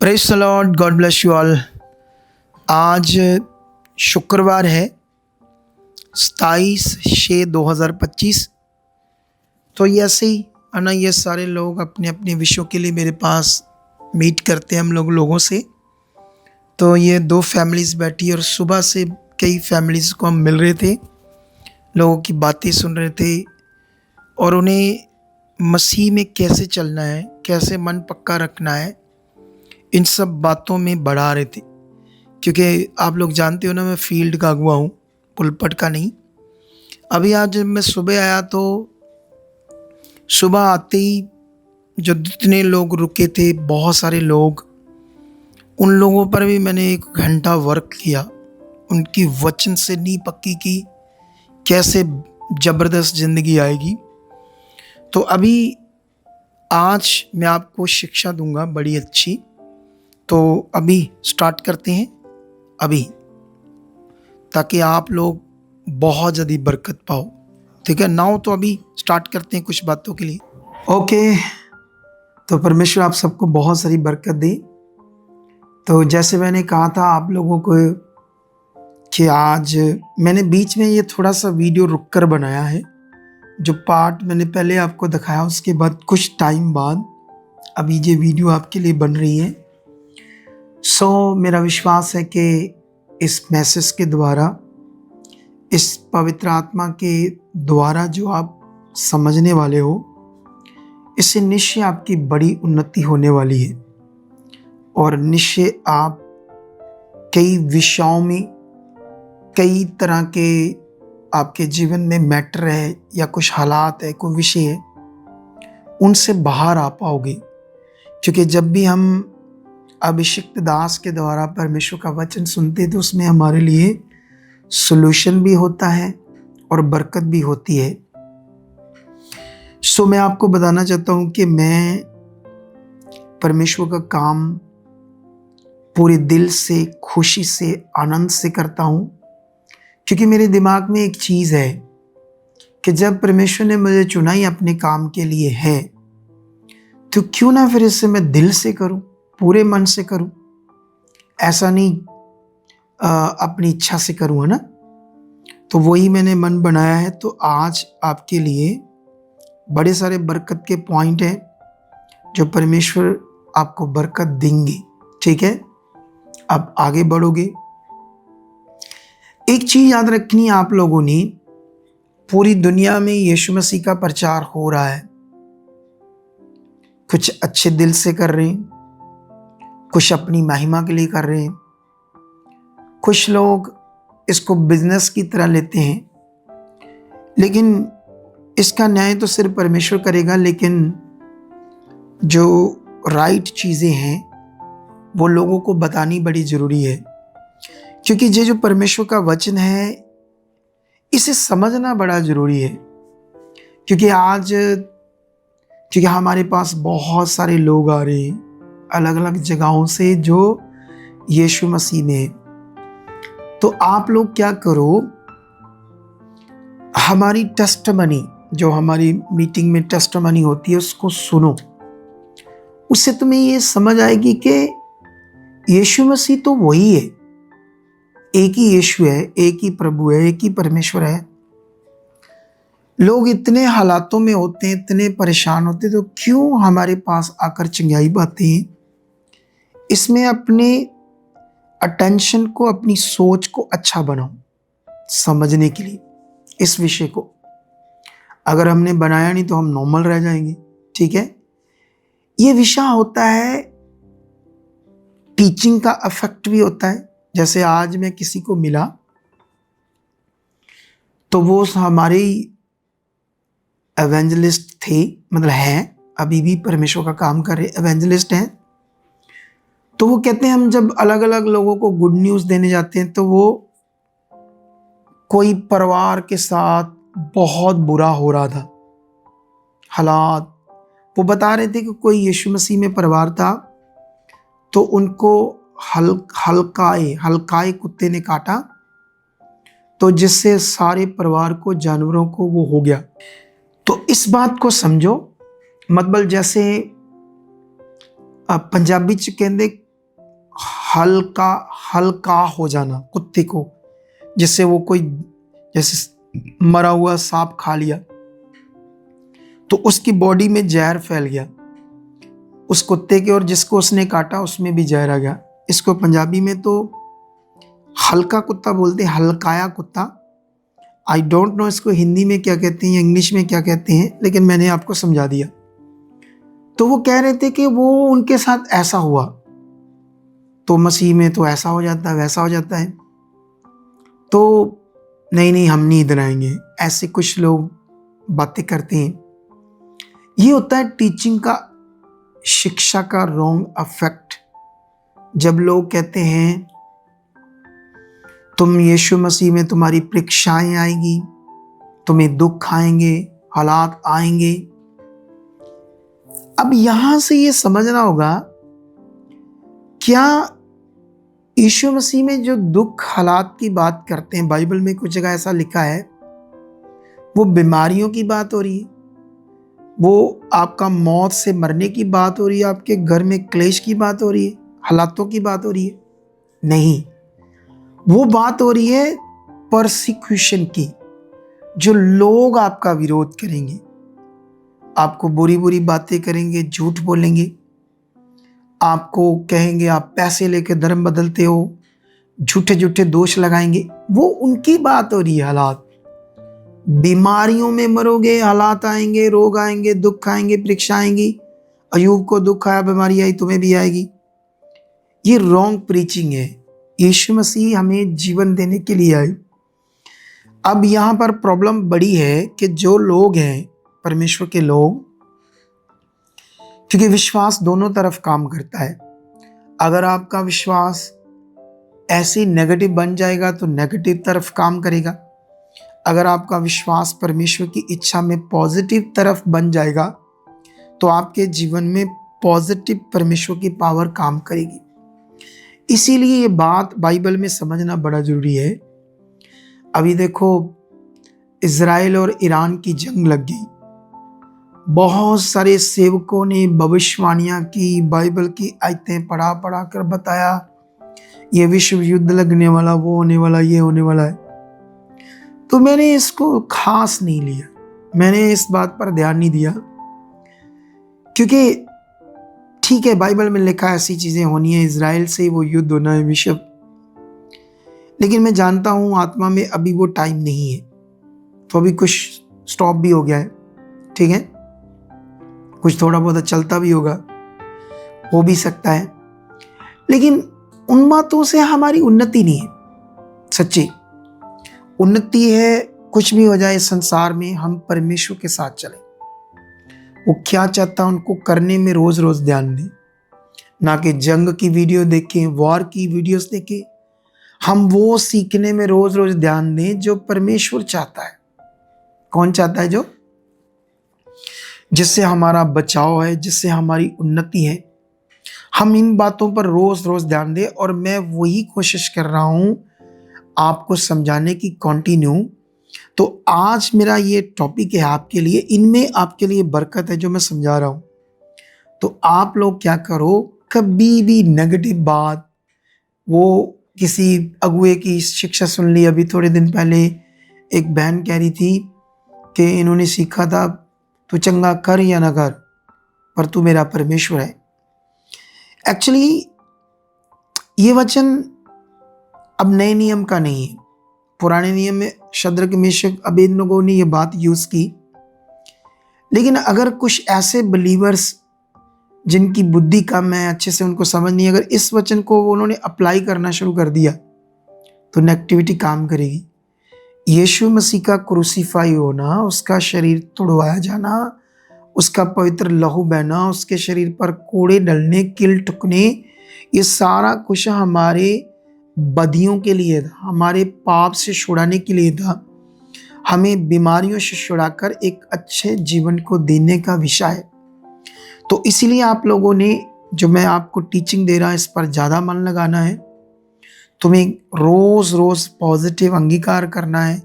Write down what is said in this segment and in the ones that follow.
Praise the Lord, God bless you all. आज शुक्रवार है 27/6/2025। तो ये ऐसे ही है ना, ये सारे लोग अपने अपने विषयों के लिए मेरे पास मीट करते हैं हम लोगों से। तो ये 2 फैमिलीज़ बैठी और सुबह से कई फैमिलीज़ को हम मिल रहे थे, लोगों की बातें सुन रहे थे और उन्हें मसीह में कैसे चलना है, कैसे मन पक्का रखना है, इन सब बातों में बढ़ा रहे थे। क्योंकि आप लोग जानते हो ना, मैं फील्ड का अगुआ हूँ, पुलपट का नहीं। अभी आज जब मैं सुबह आया तो सुबह आते ही जो जितने लोग रुके थे, बहुत सारे लोग, उन लोगों पर भी मैंने 1 घंटा वर्क किया, उनकी वचन से नींव पक्की की, कैसे ज़बरदस्त ज़िंदगी आएगी। तो अभी आज मैं आपको शिक्षा दूंगा बड़ी अच्छी। तो अभी स्टार्ट करते हैं अभी, ताकि आप लोग बहुत ज़्यादा बरकत पाओ। ठीक है, नाउ तो अभी स्टार्ट करते हैं कुछ बातों के लिए। ओके, तो परमेश्वर आप सबको बहुत सारी बरकत दे। तो जैसे मैंने कहा था आप लोगों को कि आज मैंने बीच में ये थोड़ा सा वीडियो रुक कर बनाया है। जो पार्ट मैंने पहले आपको दिखाया, उसके बाद कुछ टाइम बाद अभी ये वीडियो आपके लिए बन रही है। मेरा विश्वास है कि इस मैसेज के द्वारा, इस पवित्र आत्मा के द्वारा जो आप समझने वाले हो, इससे निश्चय आपकी बड़ी उन्नति होने वाली है और निश्चय आप कई विषयों में, कई तरह के आपके जीवन में मैटर है या कुछ हालात है, कोई विषय है, उनसे बाहर आ पाओगे। क्योंकि जब भी हम अभिषिक्त दास के द्वारा परमेश्वर का वचन सुनते तो उसमें हमारे लिए सॉल्यूशन भी होता है और बरकत भी होती है। मैं आपको बताना चाहता हूं कि मैं परमेश्वर का काम पूरे दिल से, खुशी से, आनंद से करता हूं। क्योंकि मेरे दिमाग में एक चीज़ है कि जब परमेश्वर ने मुझे चुना ही अपने काम के लिए है, तो क्यों ना फिर इसे मैं दिल से करूं, पूरे मन से करूं। ऐसा नहीं अपनी इच्छा से करूं, है ना। तो वही मैंने मन बनाया है। तो आज आपके लिए बड़े सारे बरकत के पॉइंट हैं जो परमेश्वर आपको बरकत देंगे। ठीक है, अब आगे बढ़ोगे। एक चीज याद रखनी है आप लोगों ने, पूरी दुनिया में यीशु मसीह का प्रचार हो रहा है। कुछ अच्छे दिल से कर रहे हैं, कुछ अपनी महिमा के लिए कर रहे हैं, कुछ लोग इसको बिजनेस की तरह लेते हैं। लेकिन इसका न्याय तो सिर्फ परमेश्वर करेगा। लेकिन जो राइट चीज़ें हैं वो लोगों को बतानी बड़ी ज़रूरी है। क्योंकि ये जो परमेश्वर का वचन है, इसे समझना बड़ा ज़रूरी है। क्योंकि आज हमारे पास बहुत सारे लोग आ रहे हैं अलग अलग जगहों से जो यीशु मसीह में है। तो आप लोग क्या करो, हमारी टेस्टमनी, जो हमारी मीटिंग में टेस्टमनी होती है, उसको सुनो। उससे तुम्हें ये समझ आएगी कि यीशु मसीह तो वही है, एक ही यीशु है, एक ही प्रभु है, एक ही परमेश्वर है। लोग इतने हालातों में होते हैं, इतने परेशान होते हैं, तो क्यों हमारे पास आकर चिंगाई पाते हैं। इसमें अपने अटेंशन को, अपनी सोच को अच्छा बनाओ समझने के लिए। इस विषय को अगर हमने बनाया नहीं तो हम नॉर्मल रह जाएंगे। ठीक है, ये विषय होता है, टीचिंग का इफेक्ट भी होता है। जैसे आज मैं किसी को मिला तो वो हमारे एवेंजलिस्ट थे, मतलब हैं, अभी भी परमेश्वर का काम कर रहे एवेंजलिस्ट हैं। तो वो कहते हैं हम जब अलग अलग लोगों को गुड न्यूज़ देने जाते हैं तो वो कोई परिवार के साथ बहुत बुरा हो रहा था हालात। वो बता रहे थे कि कोई यीशु मसीह में परिवार था, तो उनको हल्काए कुत्ते ने काटा, तो जिससे सारे परिवार को, जानवरों को वो हो गया। तो इस बात को समझो। मतलब जैसे पंजाबी च कहते हल्का हल्का हो जाना कुत्ते को, जिससे वो कोई जैसे मरा हुआ सांप खा लिया तो उसकी बॉडी में जहर फैल गया उस कुत्ते के, और जिसको उसने काटा उसमें भी जहर आ गया। इसको पंजाबी में तो हल्का कुत्ता बोलते हैं, हल्काया कुत्ता। आई डोंट नो इसको हिंदी में क्या कहते हैं या इंग्लिश में क्या कहते हैं, लेकिन मैंने आपको समझा दिया। तो वो कह रहे थे कि वो उनके साथ ऐसा हुआ, तो मसीह में तो ऐसा हो जाता है वैसा हो जाता है, तो नहीं नहीं हम नहीं इधर आएंगे, ऐसे कुछ लोग बातें करते हैं। ये होता है टीचिंग का, शिक्षा का रॉन्ग इफेक्ट। जब लोग कहते हैं तुम यीशु मसीह में तुम्हारी परीक्षाएं आएगी, तुम्हें दुख आएंगे, हालात आएंगे। अब यहां से ये समझना होगा, क्या यीशु मसीह में जो दुख हालात की बात करते हैं, बाइबल में कुछ जगह ऐसा लिखा है, वो बीमारियों की बात हो रही है, वो आपका मौत से मरने की बात हो रही है, आपके घर में क्लेश की बात हो रही है, हालातों की बात हो रही है? नहीं, वो बात हो रही है परसिक्यूशन की। जो लोग आपका विरोध करेंगे, आपको बुरी बुरी बातें करेंगे, झूठ बोलेंगे, आपको कहेंगे आप पैसे लेके धर्म बदलते हो, झूठे झूठे दोष लगाएंगे, वो उनकी बात हो रही है। हालात, बीमारियों में मरोगे, हालात आएंगे, रोग आएंगे, दुख आएंगे, परीक्षा आएंगी। अयूब को दुख आया, बीमारी आई, तुम्हें भी आएगी। ये रॉन्ग प्रीचिंग है। यीशु मसीह हमें जीवन देने के लिए आए। अब यहाँ पर प्रॉब्लम बड़ी है कि जो लोग हैं परमेश्वर के लोग, क्योंकि विश्वास दोनों तरफ काम करता है। अगर आपका विश्वास ऐसे नेगेटिव बन जाएगा तो नेगेटिव तरफ काम करेगा। अगर आपका विश्वास परमेश्वर की इच्छा में पॉजिटिव तरफ बन जाएगा तो आपके जीवन में पॉजिटिव परमेश्वर की पावर काम करेगी। इसीलिए ये बात बाइबल में समझना बड़ा जरूरी है। अभी देखो, इज़राइल और ईरान की जंग लग गई, बहुत सारे सेवकों ने भविष्यवाणियां की, बाइबल की आयतें पढ़ा पढ़ा कर बताया ये विश्व युद्ध लगने वाला, वो होने वाला, ये होने वाला है। तो मैंने इसको खास नहीं लिया, मैंने इस बात पर ध्यान नहीं दिया, क्योंकि ठीक है बाइबल में लिखा है ऐसी चीजें होनी है, इज़राइल से वो युद्ध होना है, विश्व। लेकिन मैं जानता हूं आत्मा में अभी वो टाइम नहीं है, तो अभी कुछ स्टॉप भी हो गया है, ठीक है, कुछ थोड़ा बहुत चलता भी होगा, हो भी सकता है। लेकिन उन बातों से हमारी उन्नति नहीं है। सच्ची उन्नति है, कुछ भी हो जाए संसार में, हम परमेश्वर के साथ चलें। वो क्या चाहता है उनको करने में रोज रोज ध्यान दें, ना कि जंग की वीडियो देखें, वॉर की वीडियोस देखें। हम वो सीखने में रोज रोज ध्यान दें जो परमेश्वर चाहता है। कौन चाहता है? जो जिससे हमारा बचाव है, जिससे हमारी उन्नति है। हम इन बातों पर रोज रोज ध्यान दें, और मैं वही कोशिश कर रहा हूं आपको समझाने की, कंटिन्यू। तो आज मेरा ये टॉपिक है आपके लिए, इनमें आपके लिए बरकत है जो मैं समझा रहा हूं। तो आप लोग क्या करो, कभी भी नेगेटिव बात, वो किसी अगुए की शिक्षा सुन ली। अभी थोड़े दिन पहले एक बहन कह रही थी कि इन्होंने सीखा था तू चंगा कर या ना कर, पर तू मेरा परमेश्वर है। एक्चुअली ये वचन अब नए नियम का नहीं है। पुराने नियम में शद्रक, मेशक, अबेदनगो ने ये बात यूज की। लेकिन अगर कुछ ऐसे बिलीवर्स जिनकी बुद्धि कम है, अच्छे से उनको समझ नहीं, अगर इस वचन को उन्होंने अप्लाई करना शुरू कर दिया तो नेगेटिविटी काम करेगी। यीशु मसीह का क्रूसीफाई होना, उसका शरीर तुड़वाया जाना, उसका पवित्र लहू बहना, उसके शरीर पर कोड़े डलने, कील ठुकने, ये सारा कुछ हमारे बदियों के लिए था, हमारे पाप से छुड़ाने के लिए था, हमें बीमारियों से छुड़ाकर एक अच्छे जीवन को देने का विषय है। तो इसीलिए आप लोगों ने, जो मैं आपको टीचिंग दे रहा हूं, इस पर ज़्यादा मन लगाना है। तुम्हें रोज रोज पॉजिटिव अंगीकार करना है।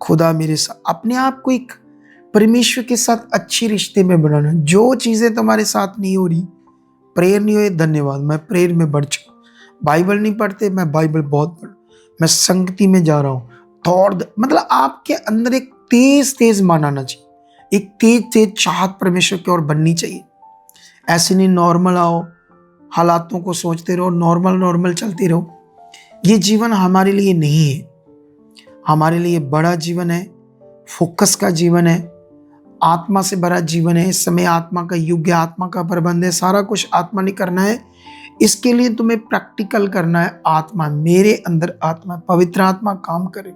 खुदा मेरे साथ, अपने आप को एक परमेश्वर के साथ अच्छे रिश्ते में बनाना। जो चीज़ें तुम्हारे साथ नहीं हो रही, प्रेयर नहीं हुई, धन्यवाद, मैं प्रेयर में बढ़ चुका, बाइबल नहीं पढ़ते, मैं बाइबल बहुत पढ़, मैं संगति में जा रहा हूँ, मतलब आपके अंदर एक तेज तेज मन आना चाहिए, एक तेज तेज चाहत परमेश्वर की ओर बननी चाहिए। ऐसे नहीं नॉर्मल आओ, हालातों को सोचते रहो, नॉर्मल नॉर्मल चलते रहो। ये जीवन हमारे लिए नहीं है। हमारे लिए बड़ा जीवन है, फोकस का जीवन है, आत्मा से भरा जीवन है। इस समय आत्मा का युग है, आत्मा का प्रबंध है, सारा कुछ आत्मा ने करना है। इसके लिए तुम्हें प्रैक्टिकल करना है। आत्मा मेरे अंदर, आत्मा पवित्र आत्मा काम करे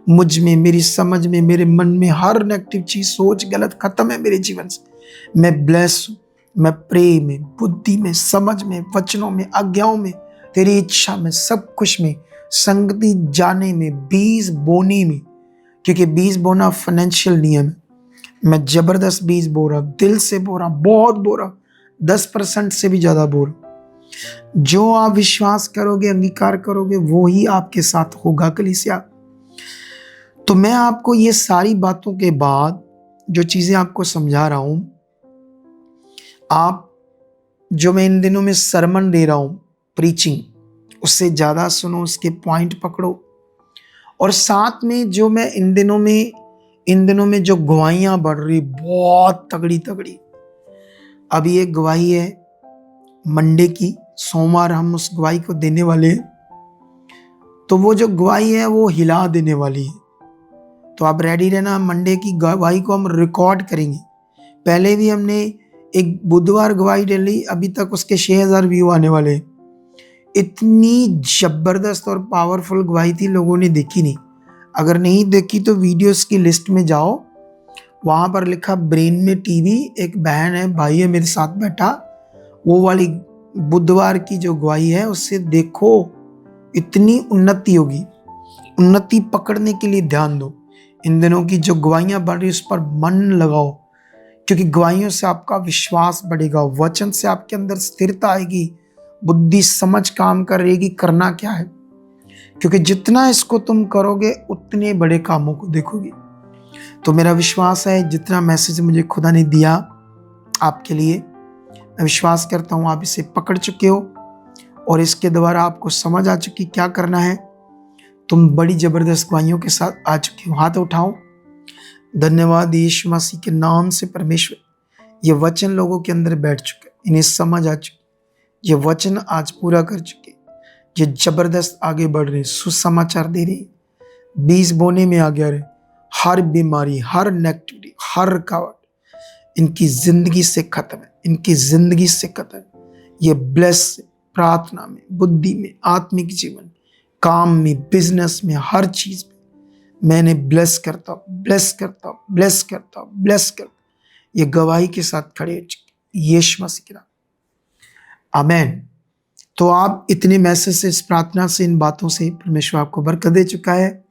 मुझ में, मेरी समझ में, मेरे मन में। हर नेगेटिव चीज, सोच गलत खत्म है मेरे जीवन से। मैं ब्लेस हूं। मैं प्रेम में, बुद्धि में, समझ में, वचनों में, आज्ञाओं में, तेरी इच्छा में, सब कुछ में, संगति जाने में, बीज बोने में, क्योंकि बीज बोना फाइनेंशियल नियम है। मैं जबरदस्त बीज बो रहा, दिल से बो रहा, बहुत बो रहा, 10% से भी ज्यादा बो रहा। जो आप विश्वास करोगे, अंगीकार करोगे, वो ही आपके साथ होगा कलीसिया। तो मैं आपको ये सारी बातों के बाद जो चीजें आपको समझा रहा हूं, आप जो मैं इन दिनों में सरमन दे रहा हूं, प्रीचिंग, उससे ज्यादा सुनो, उसके पॉइंट पकड़ो। और साथ में जो मैं इन दिनों में जो गवाहियां बढ़ रही, बहुत तगड़ी तगड़ी। अभी एक गवाही है मंडे की, सोमवार हम उस गवाही को देने वाले हैं। तो वो जो गवाही है वो हिला देने वाली है। तो आप रेडी रहना, मंडे की गवाही को हम रिकॉर्ड करेंगे। पहले भी हमने एक बुधवार गवाही डाली, अभी तक उसके 6000 व्यू आने वाले हैं। इतनी जबरदस्त और पावरफुल गवाही थी, लोगों ने देखी नहीं। अगर नहीं देखी तो वीडियोस की लिस्ट में जाओ, वहां पर लिखा ब्रेन में टीवी, एक बहन है, भाई है मेरे साथ बैठा, वो वाली बुधवार की जो गवाही है उससे देखो, इतनी उन्नति होगी। उन्नति पकड़ने के लिए ध्यान दो। इन दिनों की जो गवाहियां बढ़ रही उस पर मन लगाओ, क्योंकि गवाहियों से आपका विश्वास बढ़ेगा, वचन से आपके अंदर स्थिरता आएगी, बुद्धि समझ काम करेगी करना क्या है। क्योंकि जितना इसको तुम करोगे उतने बड़े कामों को देखोगे। तो मेरा विश्वास है जितना मैसेज मुझे खुदा ने दिया आपके लिए, मैं विश्वास करता हूँ आप इसे पकड़ चुके हो और इसके द्वारा आपको समझ आ चुकी क्या करना है। तुम बड़ी जबरदस्त गवाहियों के साथ आ चुके हो। हाथ उठाओ। धन्यवाद यीशु मसीह के नाम से परमेश्वर, ये वचन लोगों के अंदर बैठ चुके, इन्हें समझ आ चुकी, ये वचन आज पूरा कर चुके, ये जबरदस्त आगे बढ़ रहे, सुसमाचार दे रहे, बीज बोने में आगे आ रहे। हर बीमारी, हर नेगेटिविटी, हर रुकावट इनकी जिंदगी से खत्म है, इनकी जिंदगी से खत्म है। ये ब्लेस, प्रार्थना में, बुद्धि में, आत्मिक जीवन, काम में, बिजनेस में, हर चीज में मैंने ब्लेस करता हूं, ब्लेस करता हूं, ब्लेस करता हूं, ब्लेस करता हूं। ये गवाही के साथ खड़े हो चुके, यीशु मसीह के नाम, आमेन। तो आप इतने मैसेज से, इस प्रार्थना से, इन बातों से परमेश्वर आपको बरकत दे चुका है।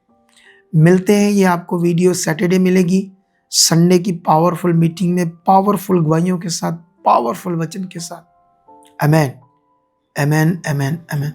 मिलते हैं, ये आपको वीडियो सैटरडे मिलेगी, संडे की पावरफुल मीटिंग में, पावरफुल गवाहियों के साथ, पावरफुल वचन के साथ। आमेन, आमेन, आमेन, आमेन।